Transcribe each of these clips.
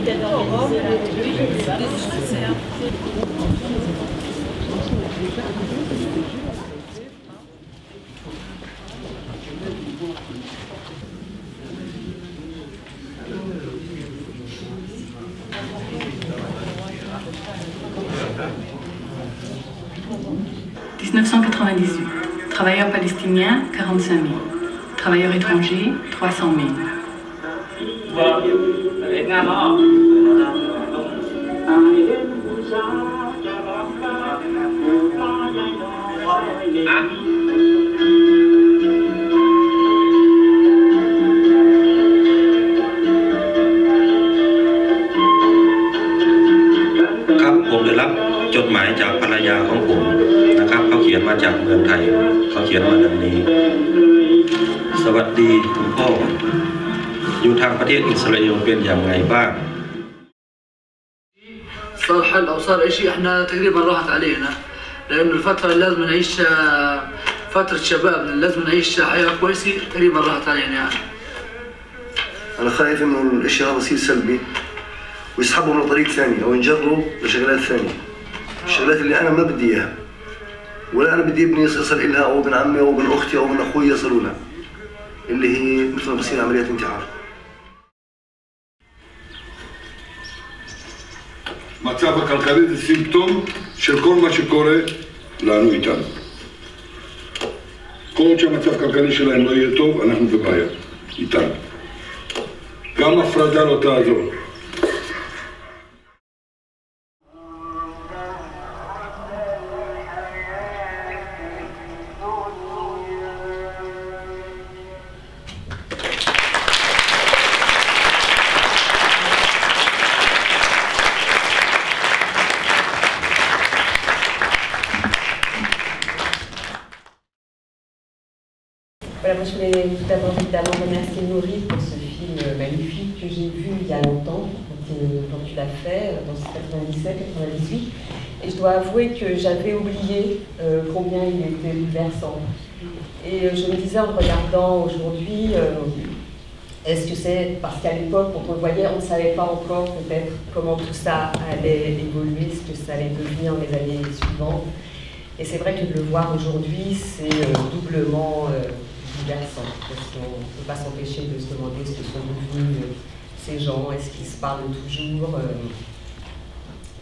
« 1998. Travailleurs palestiniens, 45 000. Travailleurs étrangers, 300 000.ครับผมได้รับจดหมายจากภรรยาของผมนะครับเขาเขียนมาจากเมืองไทยเขาเขียนมาดังนี้สวัสดีคุณพ่ออยู่ทางประเทศอิสราเอลเป็นอย่างไรบ้าง صار حل أو صار إشي إحنا تقريبا راحت علينا لأنه الفترة اللي لازم نعيشها فترة شباب لازم نعيش حياة كويسة تقريبا راحت علينا يعني. أنا خايف إنه الإشي هذا يصير سلبي ويسحبهم لطريق ثاني أو ينجروا لشغلات ثانية الشغلات اللي أنا ما بدي إياها ولا أنا بدي ابني يصل إلها أو ابن عمي أو ابن أختي أو ابن أخوي يصلوا لها اللي هي مثل ما بصير عمليات انتحار. מצב הכלכלי זה סימפטום של כל מה שקורה לנו איתנו. כל עוד שהמצב הכלכלי שלהם לא יהיה טוב, אנחנו בבעיה איתנו. גם הפרדה לא תעזור. Voilà, moi je voulais tout d'abord évidemment remercier Nori pour ce film magnifique que j'ai vu il y a longtemps, quand tu l'as fait, dans 97-98. Et je dois avouer que j'avais oublié combien il était bouleversant. Et je me disais en le regardant aujourd'hui, est-ce que c'est parce qu'à l'époque, quand on le voyait, on ne savait pas encore peut-être comment tout ça allait évoluer, ce que ça allait devenir les années suivantes. Et c'est vrai que de le voir aujourd'hui, c'est doublement bouleversant, parce qu'on ne peut pas s'empêcher de se demander ce que sont devenus ces gens, est-ce qu'ils se parlent toujours,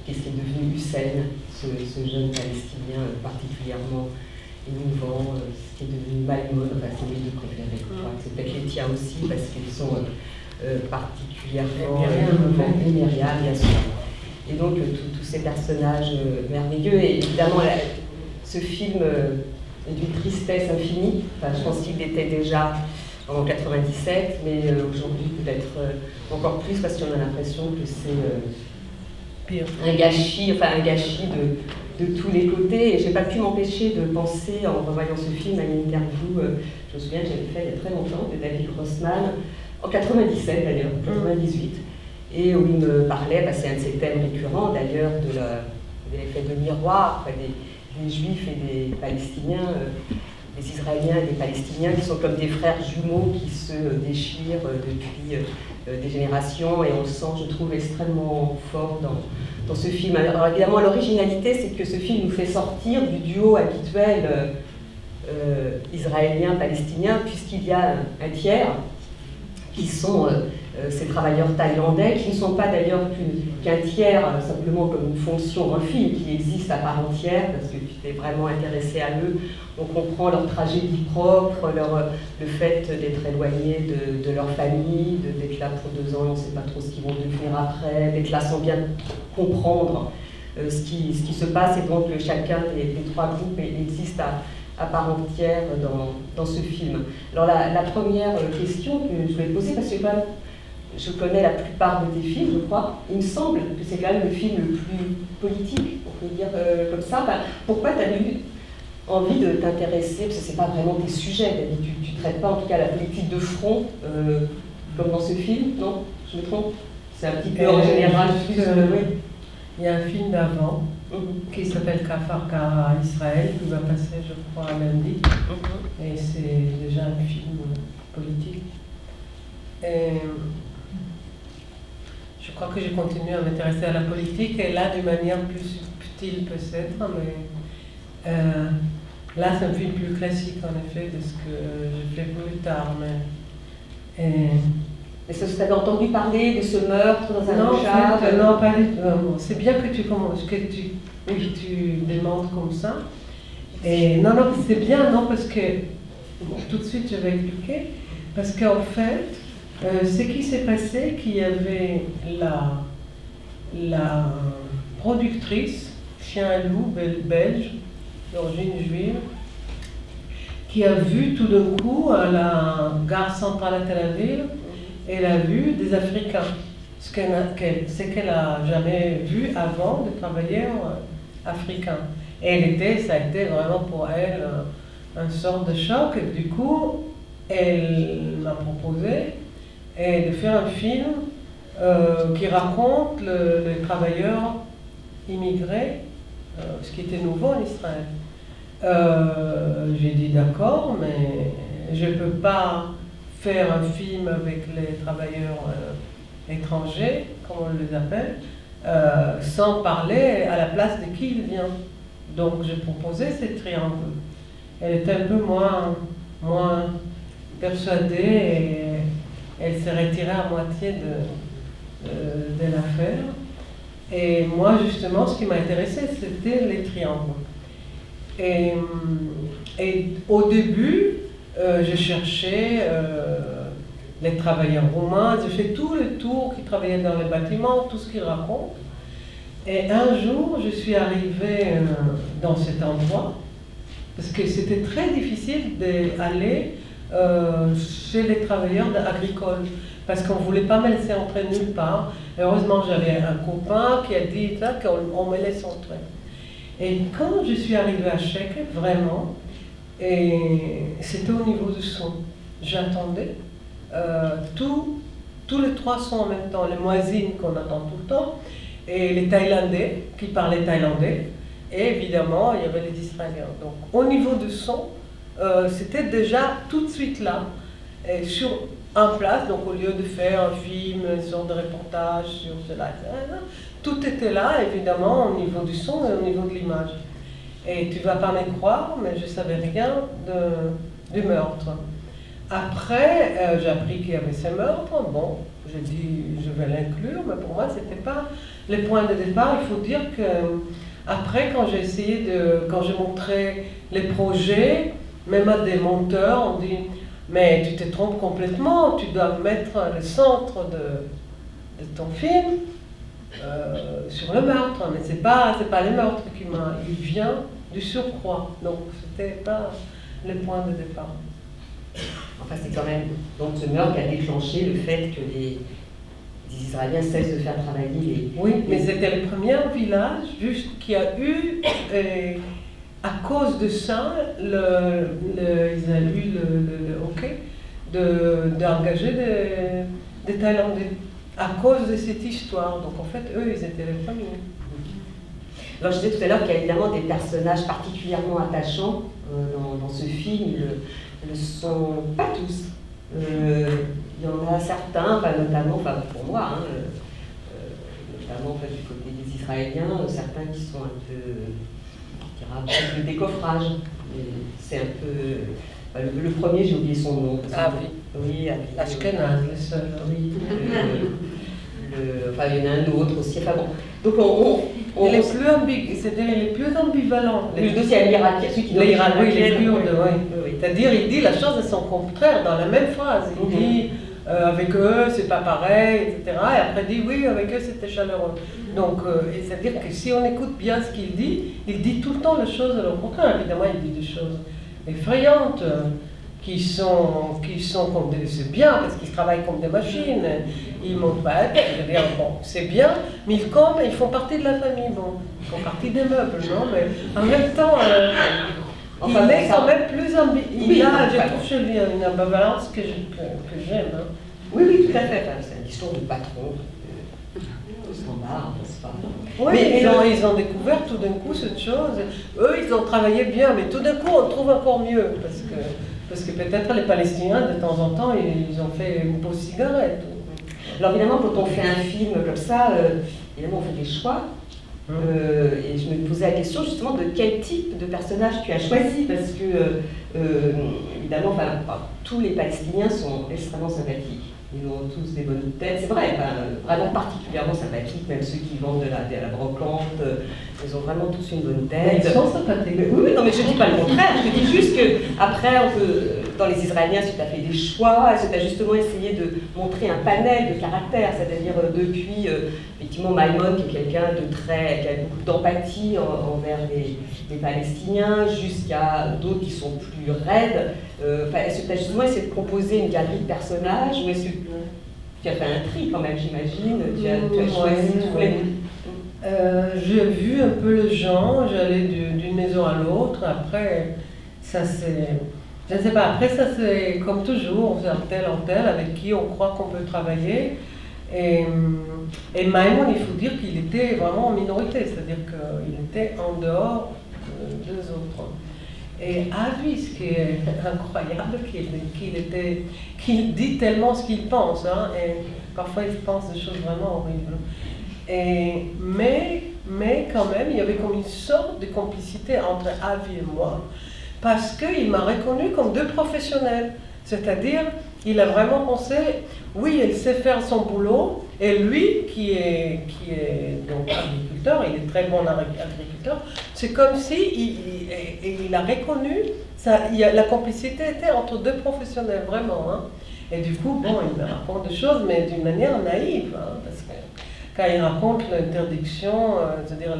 qu'est-ce qui est devenu Hussein, ce jeune Palestinien particulièrement émouvant, ce qui est devenu Maïmoun, enfin c'est mes deux préférés, je crois que c'est peut-être les tiens aussi, parce qu'ils sont particulièrement émouvants, et Myriam bien sûr. Et donc tous ces personnages merveilleux, et évidemment ce film est d'une tristesse infinie. Enfin, je pense qu'il était déjà en 97, mais aujourd'hui peut-être encore plus parce qu'on a l'impression que c'est un gâchis, de tous les côtés. Et j'ai pas pu m'empêcher de penser en revoyant ce film à une interview, je me souviens que j'avais fait il y a très longtemps, de David Grossman, en 97 d'ailleurs, 98, et où il me parlait, c'est un de ses thèmes récurrents d'ailleurs, de l'effet de miroir, des Juifs et des Palestiniens, des Israéliens et des Palestiniens qui sont comme des frères jumeaux qui se déchirent depuis des générations, et on le sent, je trouve, extrêmement fort dans ce film. Alors évidemment, l'originalité, c'est que ce film nous fait sortir du duo habituel israélien-palestinien, puisqu'il y a un tiers qui sont ces travailleurs thaïlandais, qui ne sont pas d'ailleurs qu'un tiers, simplement comme une fonction dans le film, qui existe à part entière, parce que tu t'es vraiment intéressé à eux. On comprend leur tragédie propre, le fait d'être éloigné de leur famille, d'être là pour 2 ans, on ne sait pas trop ce qu'ils vont devenir après, d'être là sans bien comprendre ce qui se passe, et donc chacun des 3 groupes existe à part entière dans ce film. Alors la première question que je voulais poser, parce que je connais la plupart de tes films, je crois, il me semble que c'est quand même le film le plus politique, on peut dire comme ça. Enfin, pourquoi tu as eu envie de t'intéresser, parce que ce n'est pas vraiment tes sujets, d'habitude, tu ne traites pas en tout cas la politique de front, comme dans ce film, non? Je me trompe? C'est un petit peu en général. Oui. Il y a un film d'avant qui s'appelle Kafar Kara Israël, qui va passer, je crois, à lundi. Et c'est déjà un film politique. Et je crois que j'ai continué à m'intéresser à la politique, et là, d'une manière plus subtile peut-être, mais là, c'est un film plus classique, en effet, de ce que je fais plus tard. Est-ce que vous avez entendu parler de ce meurtre dans un chat? Non, pas du tout. C'est bien que tu demandes comme ça. Et non, c'est bien, non, parce que, tout de suite, je vais expliquer, parce qu'en fait, ce qui s'est passé, qu'il y avait la productrice, chien-loup belge, d'origine juive, qui a vu tout d'un coup à la gare centrale à Tel Aviv, elle a vu des Africains, ce qu'elle n'a jamais vu avant de travailleurs africains. Et ça a été vraiment pour elle une sorte de choc. Et du coup, elle m'a proposé de faire un film qui raconte les travailleurs immigrés, ce qui était nouveau en Israël. J'ai dit d'accord, mais je ne peux pas faire un film avec les travailleurs étrangers, comme on les appelle, sans parler à la place de qui il vient. Donc j'ai proposé ce triangle. Elle était un peu moins persuadée et elle s'est retirée à moitié de l'affaire. Et moi, justement, ce qui m'a intéressé, c'était les triangles. Et au début, je cherchais les travailleurs roumains, j'ai fait tout le tour qui travaillaient dans les bâtiments, tout ce qu'ils racontent. Et un jour, je suis arrivée dans cet endroit, parce que c'était très difficile d'aller chez les travailleurs agricoles, parce qu'on ne voulait pas me laisser entrer nulle part. Heureusement, j'avais un copain qui a dit qu'on me laisse entrer. Et quand je suis arrivée à Sheket, vraiment, et c'était au niveau du son. J'entendais tous les trois sons en même temps, les muezzins qu'on entend tout le temps, et les Thaïlandais qui parlaient thaïlandais, et évidemment, il y avait les Israéliens. Donc, au niveau du son, c'était déjà tout de suite là, et en place, donc au lieu de faire un film, une sorte de reportage sur cela, tout était là, évidemment, au niveau du son et au niveau de l'image. Et tu ne vas pas me croire, mais je ne savais rien du meurtre. Après, j'ai appris qu'il y avait ces meurtres. Bon, j'ai dit, je vais l'inclure, mais pour moi, ce n'était pas le point de départ. Il faut dire que après, quand j'ai essayé quand j'ai montré les projets, même à des monteurs, on dit, mais tu te trompes complètement, tu dois mettre le centre de ton film sur le meurtre. Mais c'est pas le meurtre il vient du surcroît. Donc, c'était pas le point de départ. Enfin, c'est quand même donc ce meurtre qui a déclenché le fait que les Israéliens cessent de faire travailler les... Oui, mais c'était le premier village juste qui a eu, à cause de ça, ils ont eu le hockey d'engager des Thaïlandais à cause de cette histoire. Donc en fait, eux, ils étaient les premiers. Alors je disais tout à l'heure qu'il y a évidemment des personnages particulièrement attachants dans ce film. Ils ne le sont pas tous. Il y en a certains, notamment pour moi, notamment du côté des Israéliens, certains qui sont un peu le décoffrage. C'est un peu... le premier, j'ai oublié son nom. Avi. Oui, Avi. Ashkenaz, le seul. Oui. Enfin, il y en a un autre aussi. Enfin bon. Donc les plus ambivalents. Le deuxième irakien, celui qui les Kurdes, oui. C'est-à-dire, il dit la chose de son contraire dans la même phrase. Il dit avec eux, c'est pas pareil, etc. Et après, il dit oui, avec eux, c'était chaleureux. Donc, c'est-à-dire que si on écoute bien ce qu'il dit tout le temps les choses de leur contraire. Évidemment, il dit des choses effrayantes. Qui sont comme des... C'est bien parce qu'ils travaillent comme des machines, ils montent pas, c'est-à-dire, bon, c'est bien, mais ils font partie de la famille, bon, ils font partie des meubles, non, mais en même temps, enfin, il est quand même plus ambivalent. Je trouve chez lui une ambivalence que j'aime. Hein. Oui, tout à fait, c'est une histoire de patron, de standard, n'est-ce pas? Oui, mais ils ont découvert tout d'un coup cette chose, eux, ils ont travaillé bien, mais tout d'un coup, on trouve encore mieux, parce que peut-être les Palestiniens, de temps en temps, ils ont fait une pause cigarette. Alors évidemment, quand on fait un film comme ça, évidemment, on fait des choix. Et je me posais la question justement de quel type de personnage tu as choisi, parce que évidemment, tous les Palestiniens sont extrêmement sympathiques. Ils ont tous des bonnes têtes, c'est vrai, vraiment particulièrement sympathiques, même ceux qui vendent de la brocante, ils ont vraiment tous une bonne tête. Ils sont sympathiques. Oui, non, mais je ne dis pas le contraire, je dis juste qu'après, dans les Israéliens, si tu as fait des choix, si tu as justement essayé de montrer un panel de caractères, c'est-à-dire depuis, effectivement, Maïmon, qui est quelqu'un qui a beaucoup d'empathie envers les Palestiniens, jusqu'à d'autres qui sont plus raides. Est-ce que tu as justement essayé de composer une galerie de personnages, ou est-ce que tu as fait un tri quand même, j'imagine? Tu as choisi tous les... J'ai vu un peu les gens, j'allais d'une maison à l'autre, après, ça c'est... Je ne sais pas, après ça c'est comme toujours, on fait un tel avec qui on croit qu'on peut travailler. Et Maïmon, il faut dire qu'il était vraiment en minorité, c'est-à-dire qu'il était en dehors des autres. Et Avi, ce qui est incroyable, qu'il dit tellement ce qu'il pense, hein, et parfois il pense des choses vraiment horribles. Mais quand même, il y avait comme une sorte de complicité entre Avi et moi, parce qu'il m'a reconnu comme deux professionnels. C'est-à-dire, il a vraiment pensé, oui, elle sait faire son boulot, et lui, qui est donc agriculteur, il est très bon agriculteur, c'est comme si il a reconnu, la complicité était entre deux professionnels, vraiment. Hein. Et du coup, bon, il me raconte des choses, mais d'une manière naïve, hein, parce que quand il raconte l'interdiction, c'est-à-dire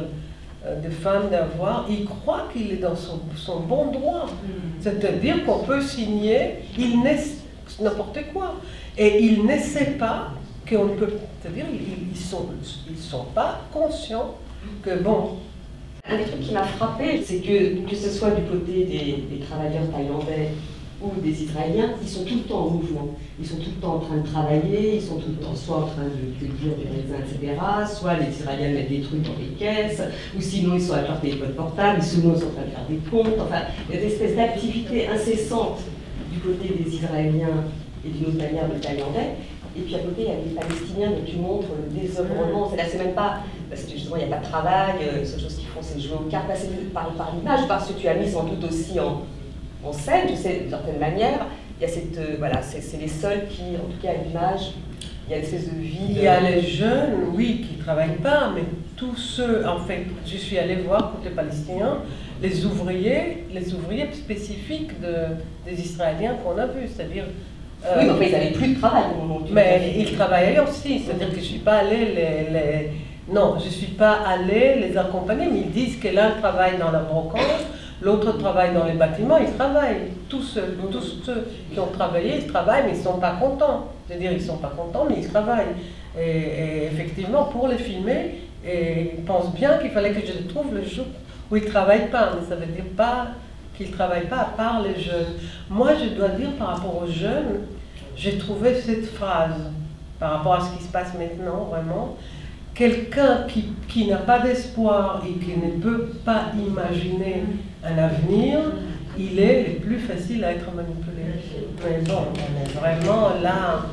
des femmes d'avoir, il croit qu'il est dans son bon droit. C'est-à-dire qu'on peut signer n'importe quoi. Et il ne sait pas qu'on peut... C'est-à-dire ils sont pas conscients que, bon... Un des trucs qui m'a frappé, c'est que ce soit du côté des travailleurs thaïlandais ou des Israéliens, ils sont tout le temps en mouvement. Ils sont tout le temps en train de travailler, ils sont tout le temps soit en train de cueillir du raisin, etc. Soit les Israéliens mettent des trucs dans les caisses, ou sinon ils sont avec leur téléphone portable, sinon ils sont en train de faire des comptes. Enfin, il y a des espèces d'activités incessantes du côté des Israéliens et d'une autre manière des Thaïlandais. Et puis à côté, il y a les Palestiniens dont tu montres le désœuvrement. C'est même pas, parce que justement il n'y a pas de travail, la seule chose qu'ils font c'est jouer aux cartes, là c'est par l'image, parce que tu as mis sans doute aussi en scène, tu sais, d'une certaine manière, il y a cette, voilà, c'est les seuls qui, en tout cas à l'image, il y a une espèce de vie. Il y a les jeunes, oui, qui ne travaillent pas, mais tous ceux, en fait, je suis allée voir côté palestinien, les ouvriers spécifiques des Israéliens qu'on a vus, c'est-à-dire... oui, mais enfin, ils n'avaient plus de travail au moment du... Mais ils travaillaient aussi, c'est-à-dire que je ne suis pas allée non, je ne suis pas allée les accompagner, mais ils disent que l'un travaille dans la brocante, l'autre travaille dans les bâtiments, ils travaillent. Tous ceux qui ont travaillé, ils travaillent, mais ils ne sont pas contents. C'est-à-dire, ils ne sont pas contents, mais ils travaillent. Et effectivement, pour les filmer, ils pensent bien qu'il fallait que je les trouve le jour où ils ne travaillent pas. Mais ça ne veut dire pas qu'ils ne travaillent pas, à part les jeunes. Moi, je dois dire, par rapport aux jeunes, j'ai trouvé cette phrase, par rapport à ce qui se passe maintenant, vraiment, quelqu'un qui n'a pas d'espoir et qui ne peut pas imaginer un avenir, il est le plus facile à être manipulé. Mais bon, on est vraiment là,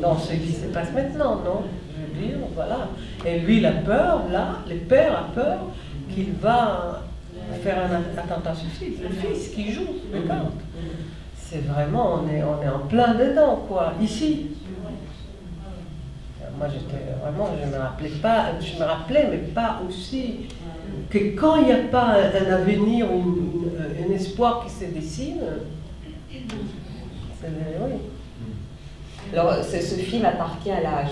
dans ce qui se passe maintenant, non? Je veux dire, voilà. Et lui, il a peur, là, le père a peur qu'il va faire un attentat suicide. Le fils qui joue les cartes. C'est vraiment, on est en plein dedans, quoi, ici. Moi, j'étais vraiment, je me rappelais, mais pas aussi, que quand il n'y a pas un avenir, un espoir qui se dessine, c'est oui. Alors, ce film appartient à la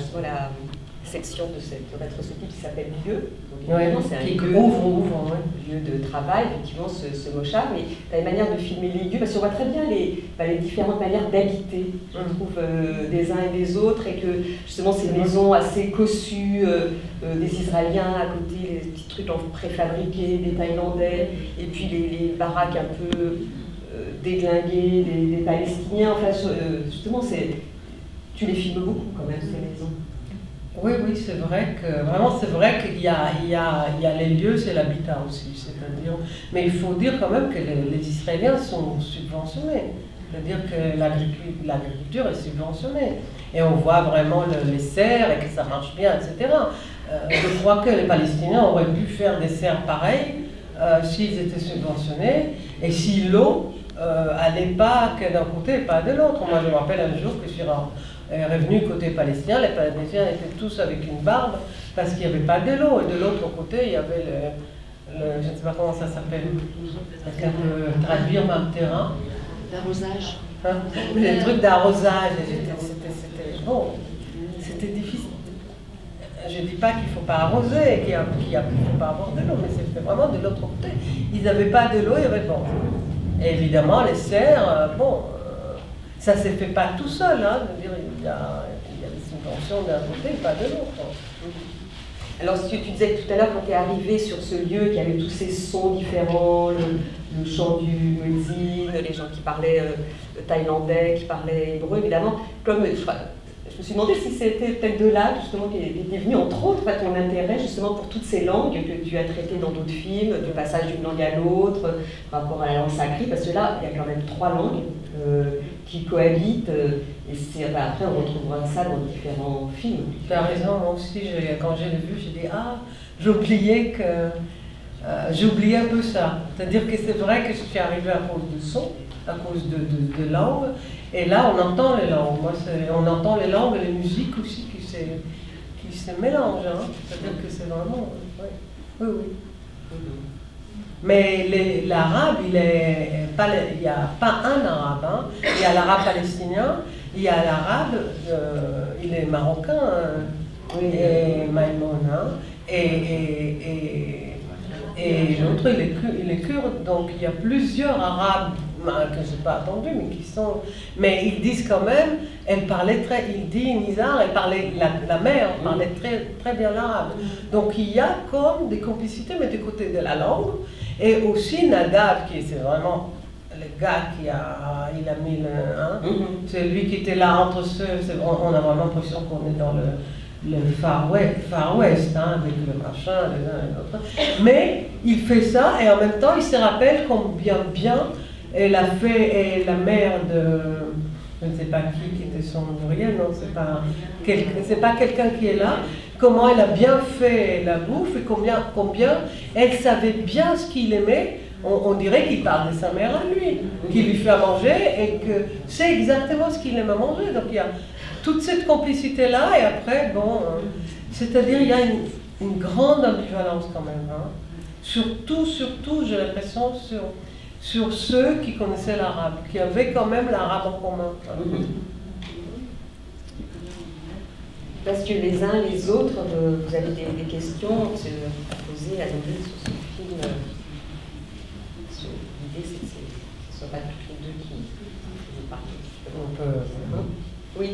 section de cette rétrospective qui s'appelle Lieu. Donc, évidemment, c'est un lieu de travail, effectivement, ce mochard, mais tu as une manière de filmer les lieux, parce qu'on voit très bien les différentes manières d'habiter, je trouve, des uns et des autres, et que justement ces maisons assez cossues, des Israéliens à côté, les petits trucs en préfabriqués, des Thaïlandais, et puis les baraques un peu déglinguées, des Palestiniens, enfin, justement, tu les filmes beaucoup quand même, ces maisons. Oui, c'est vrai qu'il y a les lieux, c'est l'habitat aussi, c'est-à-dire. Mais il faut dire quand même que les Israéliens sont subventionnés. C'est-à-dire que l'agriculture est subventionnée. Et on voit vraiment les serres et que ça marche bien, etc. Je crois que les Palestiniens auraient pu faire des serres pareilles s'ils étaient subventionnés et si l'eau allait pas que d'un côté et pas de l'autre. Moi, je me rappelle un jour que je suis revenu côté palestinien, les Palestiniens étaient tous avec une barbe parce qu'il n'y avait pas de l'eau. Et de l'autre côté, il y avait je ne sais pas comment ça s'appelle. Quelqu'un peut traduire même terrain. L'arrosage. Hein? Les trucs d'arrosage. C'était difficile. Je ne dis pas qu'il ne faut pas arroser, qu'il ne faut pas avoir de l'eau, mais c'était vraiment de l'autre côté. Ils n'avaient pas de l'eau, il y avait bon. Et évidemment, les serres, ça ne se fait pas tout seul. Hein, il y a des subventions d'un côté et pas de l'autre. Alors, ce que tu disais tout à l'heure, quand tu es arrivé sur ce lieu, qu'il y avait tous ces sons différents, le chant du muezzin, les gens qui parlaient thaïlandais, qui parlaient hébreu, évidemment, comme je me suis demandé si c'était peut-être de là, justement, qui était venu, entre autres, ton intérêt, justement, pour toutes ces langues que tu as traitées dans d'autres films, du passage d'une langue à l'autre, par rapport à la langue sacrée, parce que là, il y a quand même 3 langues qui cohabitent, et après, on retrouvera ça dans différents films. Tu as raison, moi aussi, quand je l'ai vu, j'ai dit, j'oubliais un peu ça. C'est-à-dire que c'est vrai que je suis arrivée à cause de son, à cause de langue. Et là, on entend les langues. On entend les langues et les musiques aussi qui se mélangent. Hein. C'est-à-dire que c'est vraiment... Oui. Mais l'arabe, il n'y a pas un arabe. Hein. Il y a l'arabe palestinien, il y a l'arabe, il est marocain, et Maïmoun. Hein. Et l'autre, il est kurde. Donc il y a plusieurs arabes que je n'ai pas entendu, mais qui sont... Mais ils disent quand même, il dit Nizar, la mère parlait très, très bien l'arabe. Donc il y a comme des complicités, mais du côté de la langue. Et aussi Nadav, qui c'est vraiment le gars il a mis c'est lui qui était là entre ceux, on a vraiment l'impression qu'on est dans le Far West, hein, avec le machin, les uns et l'autre. Mais il fait ça, et en même temps, il se rappelle combien bien elle a fait, et la mère de, je ne sais pas qui était son ouvrier, non, c'est pas quelqu'un qui est là, comment elle a bien fait la bouffe, et combien elle savait bien ce qu'il aimait. On dirait qu'il parle de sa mère à lui, qui lui fait à manger, et que c'est exactement ce qu'il aime à manger. Donc il y a toute cette complicité-là, et après, c'est-à-dire il y a une grande ambivalence quand même. Hein. Surtout, j'ai l'impression, sur ceux qui connaissaient l'arabe, qui avaient quand même l'arabe en commun. Hein. Parce que les uns les autres, vous avez des questions à poser à David sur ce film. L'idée, c'est que ce ne soit pas toutes les deux qui parlent. On peut... Oui.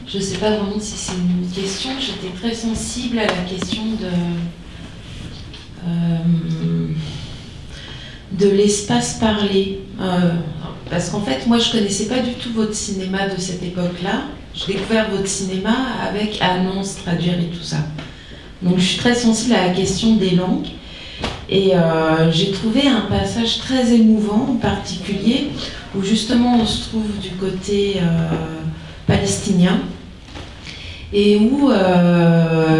Je ne sais pas vraiment si c'est une question. J'étais très sensible à la question de l'espace parlé. Parce qu'en fait, moi, je ne connaissais pas du tout votre cinéma de cette époque-là. J'ai découvert votre cinéma avec annonces, traduire et tout ça. Donc, je suis très sensible à la question des langues. Et j'ai trouvé un passage très émouvant, en particulier, où justement on se trouve du côté palestinien, et où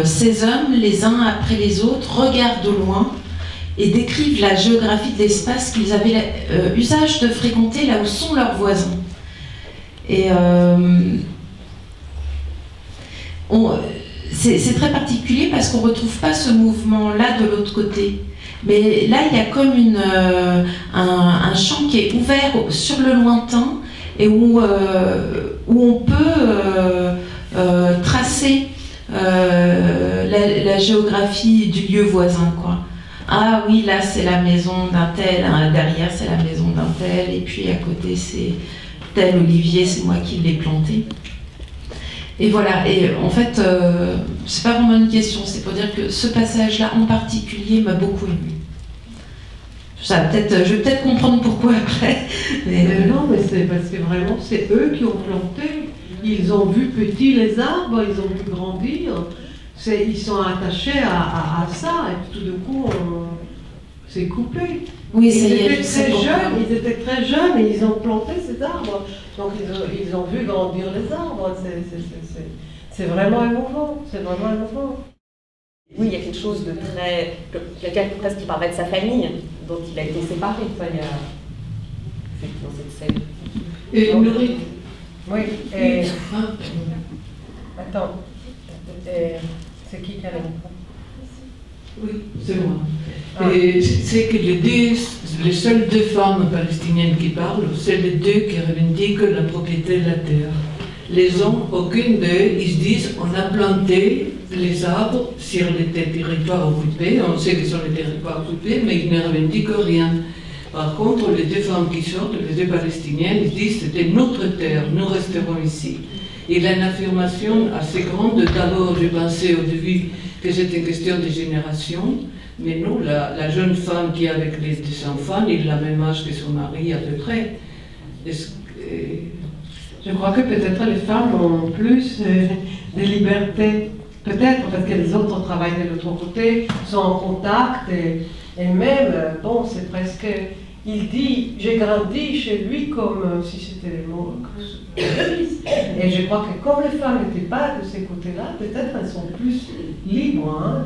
ces hommes, les uns après les autres, regardent au loin et décrivent la géographie de l'espace qu'ils avaient usage de fréquenter là où sont leurs voisins. Et c'est très particulier parce qu'on ne retrouve pas ce mouvement-là de l'autre côté. Mais là, il y a comme un champ qui est ouvert sur le lointain et où on peut tracer la géographie du lieu voisin, quoi. Ah oui, là c'est la maison d'un tel, hein, derrière c'est la maison d'un tel, et puis à côté c'est tel olivier, c'est moi qui l'ai planté. Et voilà, et en fait, c'est pas vraiment une question, c'est pour dire que ce passage-là en particulier m'a beaucoup ému. Je vais peut-être comprendre pourquoi après. Mais non, mais c'est parce que vraiment c'est eux qui ont planté. ils ont vu petits les arbres, ils ont vu grandir. Ils sont attachés à ça, et tout d'un coup, c'est coupé. Oui, ils étaient très jeunes et ils ont planté ces arbres. Donc ils ont vu grandir les arbres. C'est vraiment émouvant. C'est vraiment émouvant. Oui, il y a quelque chose de très... Quelqu'un presque qui parlait de sa famille, dont il a été séparé. Enfin, il y a... dans cette scène. Et Nourrit. Oui. Attends. C'est qui a le micro? Oui, c'est moi. C'est que les seules deux femmes palestiniennes qui parlent, c'est les deux qui revendiquent la propriété de la terre. Les hommes, aucune d'eux, ils se disent on a planté les arbres sur les territoires occupés, on sait que ce sont les territoires occupés, mais ils ne revendiquent rien. Par contre, les deux femmes qui sortent, les deux palestiniennes, ils disent c'était notre terre, nous resterons ici. Il a une affirmation assez grande. D'abord, je pensais au début que c'était une question de génération, mais non, la jeune femme qui est avec les deux enfants, il a le même âge que son mari à peu près. Je crois que peut-être les femmes ont plus de liberté, peut-être parce que les autres travaillent de l'autre côté, sont en contact, et même, bon, c'est presque... Il dit, j'ai grandi chez lui comme si c'était les mots et je crois que comme les femmes n'étaient pas de ces côtés-là, peut-être elles sont plus libres hein,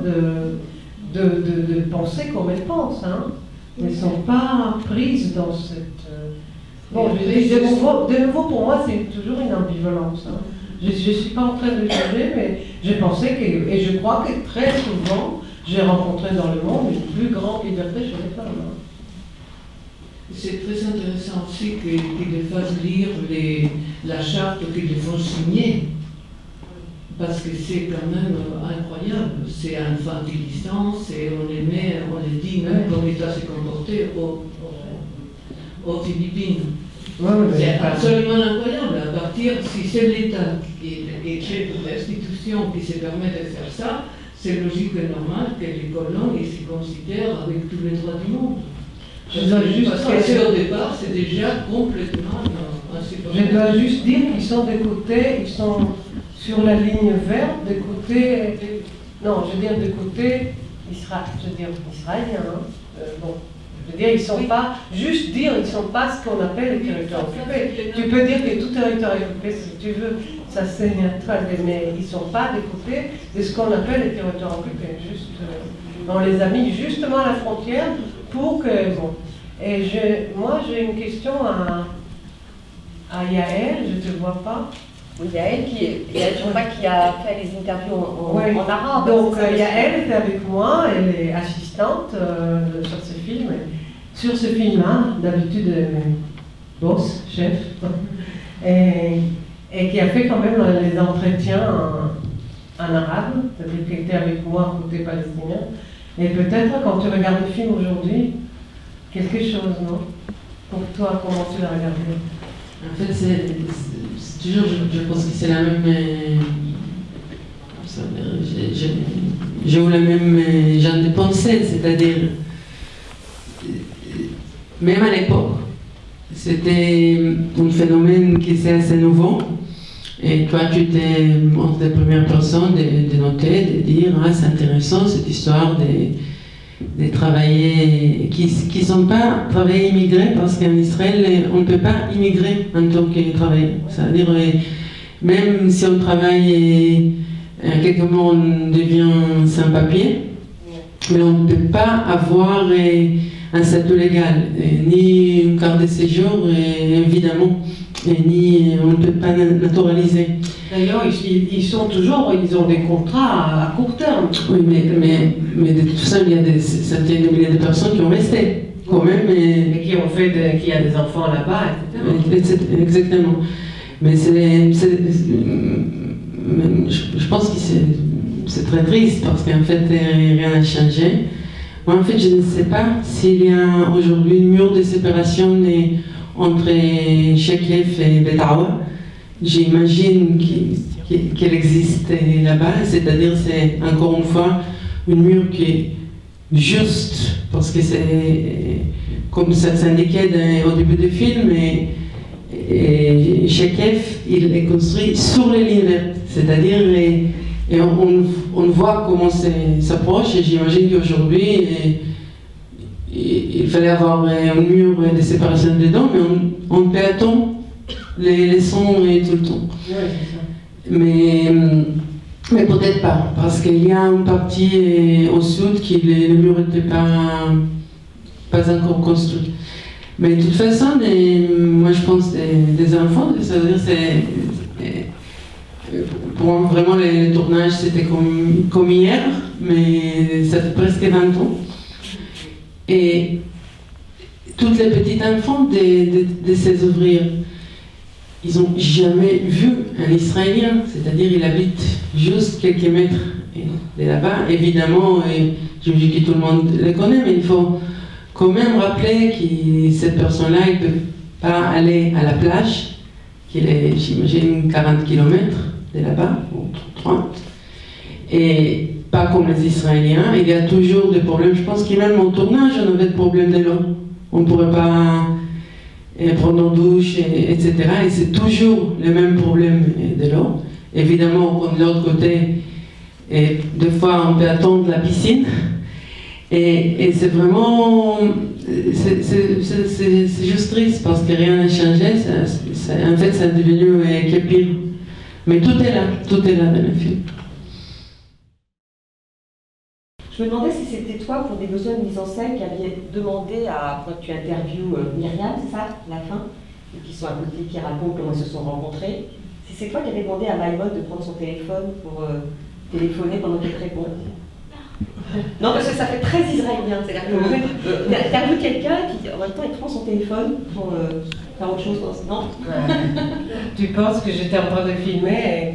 de penser comme elles pensent. Hein. Elles ne sont pas prises dans cette... Bon, de nouveau, pour moi, c'est toujours une ambivalence. Hein. Je ne suis pas en train de juger, mais j'ai pensé que... Et je crois que très souvent, j'ai rencontré dans le monde une plus grande liberté chez les femmes. Hein. C'est très intéressant aussi qu'ils les fassent lire la charte qu'ils les font signer, parce que c'est quand même incroyable, c'est infantilisant, on les dit même comme il doit se comporter aux Philippines. C'est absolument incroyable, à partir, si c'est l'État et l'institution qui se permet de faire ça, c'est logique et normal que les colons ils se considèrent avec tous les droits du monde. Je dois juste au départ, c'est déjà complètement insupportable. Je dois juste dire qu'ils sont des côtés, ils sont sur la ligne verte, des côtés, non, je veux dire des côtés israéliens. Hein. Bon, je veux dire, ils sont pas, juste dire, ils sont pas ce qu'on appelle les territoires occupés. Tu peux dire que tout territoire est occupé si tu veux, ça c'est neutral, mais ils sont pas des côtés de ce qu'on appelle les territoires occupés. Juste, on les a mis justement à la frontière. Pour que, bon, et moi j'ai une question à Yael, je ne te vois pas. Oui, Yael, je crois qui a fait les interviews en arabe. Donc Yael était avec moi, elle est assistante sur ce film. Sur ce film-là, d'habitude, boss, chef, et qui a fait quand même les entretiens en arabe, c'est-à-dire qu'elle était avec moi côté palestinien. Et peut-être quand tu regardes le film aujourd'hui, quelque chose, non? Pour toi, comment tu l'as regardé? En fait, c'est toujours, je pense que c'est la même... J'ai eu la même genre de pensée, c'est-à-dire, même à l'époque, c'était un phénomène qui est assez nouveau. Et toi, tu étais entre les premières personnes de noter, de dire ah, c'est intéressant cette histoire de travailler, qui ne sont pas travailleurs immigrés, parce qu'en Israël, on ne peut pas immigrer en tant que travailleur. C'est-à-dire, même si on travaille, quelque part on devient sans papier, mais on ne peut pas avoir un statut légal, ni une carte de séjour, évidemment. Ni on ne peut pas naturaliser. D'ailleurs, ils ont des contrats à court terme. Oui, mais de tout ça, il y a des centaines de milliers de personnes qui ont resté, quand même. Et qui ont fait qui a des enfants là-bas, etc. Exactement. Mais je pense que c'est très triste, parce qu'en fait, rien n'a changé. Moi, en fait, je ne sais pas s'il y a aujourd'hui une mur de séparation entre Sheklef et Betawa. J'imagine qu'elle existe là-bas, c'est-à-dire c'est encore une fois une mur qui est juste, parce que c'est comme ça s'indiquait au début du film, Et Chekhov, il est construit sur les lignes vertes, c'est-à-dire on voit comment ça s'approche, et j'imagine qu'aujourd'hui il fallait avoir un mur de séparation dedans, mais on peut attendre les sons et tout le temps. Oui, c'est ça. Mais peut-être pas, parce qu'il y a une partie au sud qui le mur n'était pas encore construit. Mais de toute façon, moi je pense des enfants, c'est-à-dire pour moi vraiment les tournages c'était comme hier, mais ça fait presque 20 ans. Et toutes les petites enfants de ces ouvriers, ils n'ont jamais vu un Israélien, c'est-à-dire il habite juste quelques mètres de là-bas. Évidemment, je dis que tout le monde le connaît, mais il faut quand même rappeler que cette personne-là, il ne peut pas aller à la plage, qu'il est, j'imagine, 40 km de là-bas, ou 30. Et pas comme les Israéliens, il y a toujours des problèmes. Je pense que même en tournage, on avait des problèmes de l'eau. On ne pourrait pas prendre une douche, etc. Et c'est toujours le même problème de l'eau. Évidemment, de l'autre côté, et des fois, on peut attendre la piscine. Et c'est vraiment, c'est juste triste parce que rien n'a changé. En fait, ça est devenu que pire. Mais tout est là dans le film. Je me demandais si c'était toi, pour des besoins de mise en scène, qui aviez demandé à, quand tu interviews Myriam, c'est ça, à la fin, et qui sont à côté, qui racontent comment ils se sont rencontrés, si c'est toi qui avais demandé à Maïmod de prendre son téléphone pour téléphoner pendant qu'elle te répond. Non, parce que ça fait très israélien, c'est-à-dire que t'interviews quelqu'un et puis en même temps il prend son téléphone pour faire autre chose, non? Tu penses que j'étais en train de filmer et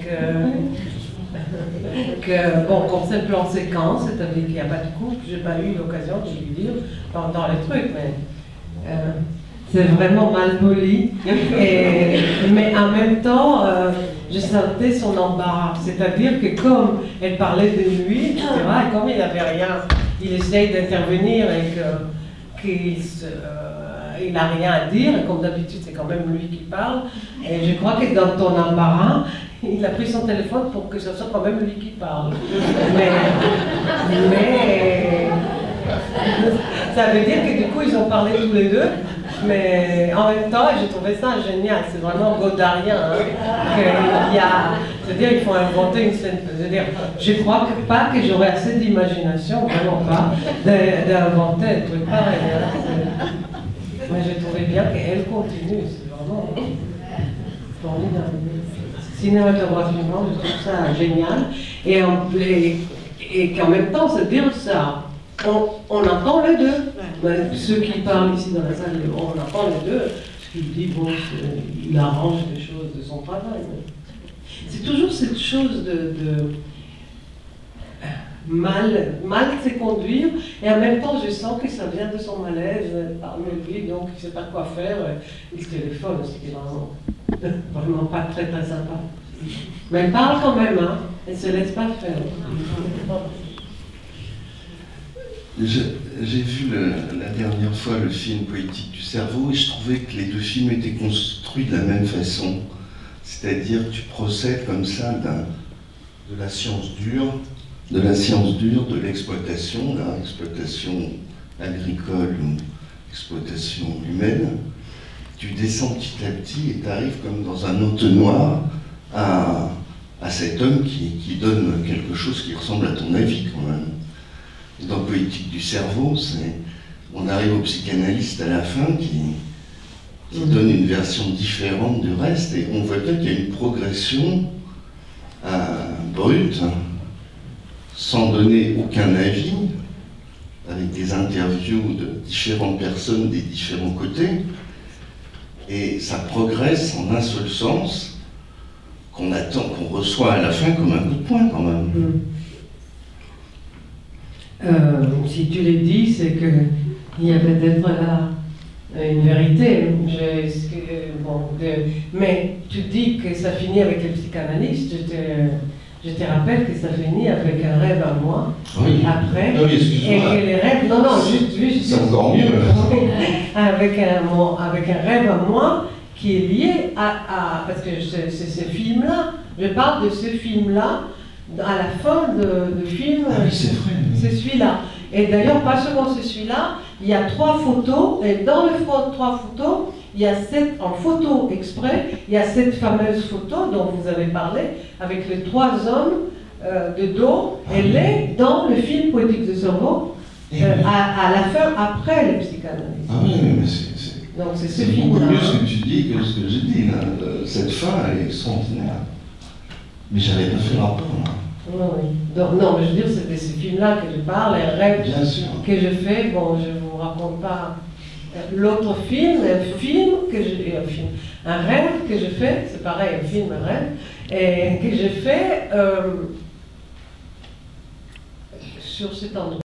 que bon, comme c'est un plan séquence, c'est-à-dire qu'il n'y a pas de coupe, j'ai pas eu l'occasion de lui dire pendant les trucs, mais c'est vraiment mal poli. Mais en même temps, je sentais son embarras, c'est-à-dire que comme elle parlait de lui, etc., et comme il n'avait rien, il essaye d'intervenir et qu'il n'a rien à dire, et comme d'habitude c'est quand même lui qui parle, et je crois que dans ton embarras, il a pris son téléphone pour que ce soit quand même lui qui parle. Mais ça veut dire que du coup ils ont parlé tous les deux, mais en même temps j'ai trouvé ça génial, c'est vraiment godardien. C'est-à-dire il faut inventer une scène. C'est-à-dire, je crois pas que j'aurais assez d'imagination, vraiment pas, d'inventer un truc pareil. Mais j'ai trouvé bien qu'elle continue, c'est vraiment formidable. Cinématographiquement, je trouve ça génial. Et qu'en même temps, c'est dire ça. On entend les deux. Ceux qui parlent ici dans la salle, on entend les deux. Ce qu'il dit, bon, il arrange des choses de son travail. C'est toujours cette chose de mal se conduire, et en même temps, je sens que ça vient de son malaise parmi lui, donc il ne sait pas quoi faire. Il téléphone, ce qui est vraiment pas très très sympa. Mais elle parle quand même, hein. Elle ne se laisse pas faire. J'ai vu la dernière fois le film Poétique du cerveau et je trouvais que les deux films étaient construits de la même façon. C'est-à-dire que tu procèdes comme ça de la science dure, de l'exploitation, de l'exploitation agricole ou exploitation humaine. Tu descends petit à petit et tu arrives comme dans un entonnoir à cet homme qui donne quelque chose qui ressemble à ton avis quand même. Dans Poétique du cerveau, on arrive au psychanalyste à la fin qui donne une version différente du reste, et on voit bien qu'il y a une progression brute, sans donner aucun avis, avec des interviews de différentes personnes des différents côtés, et ça progresse en un seul sens, qu'on attend, qu'on reçoit à la fin comme un coup de poing quand même. Si tu le dis, c'est qu'il y a peut-être là une vérité. Mais tu dis que ça finit avec le psychanalyste. Je te rappelle que ça finit avec un rêve à moi. Oui. Après. Oui, excuse-moi. Et que les rêves. Non, juste. C'est encore mieux. avec un rêve à moi qui est lié parce que c'est ce film-là, je parle de ce film-là, à la fin du film, Ah oui, c'est vrai. c'est celui-là. Et d'ailleurs, pas seulement c'est celui-là, il y a 3 photos, et dans les 3 photos, il y a en photo exprès, il y a cette fameuse photo dont vous avez parlé, avec les 3 hommes de dos, elle est dans le film Poétique de cerveau, à la fin, après les psychanalyses. Ah oui, mais c'est Donc c'est ce beaucoup film-là. mieux ce que tu dis que ce que je dis. Là. Cette fin, elle est extraordinaire. Mais j'avais pas fait le rapport, là. Oui. Donc, non, mais je veux dire, c'était ce film-là que je parle, un rêve Bien sûr. que je fais. Bon, je ne vous raconte pas l'autre film, un rêve que je fais, c'est pareil, un film, un rêve, et que je fais sur cet endroit.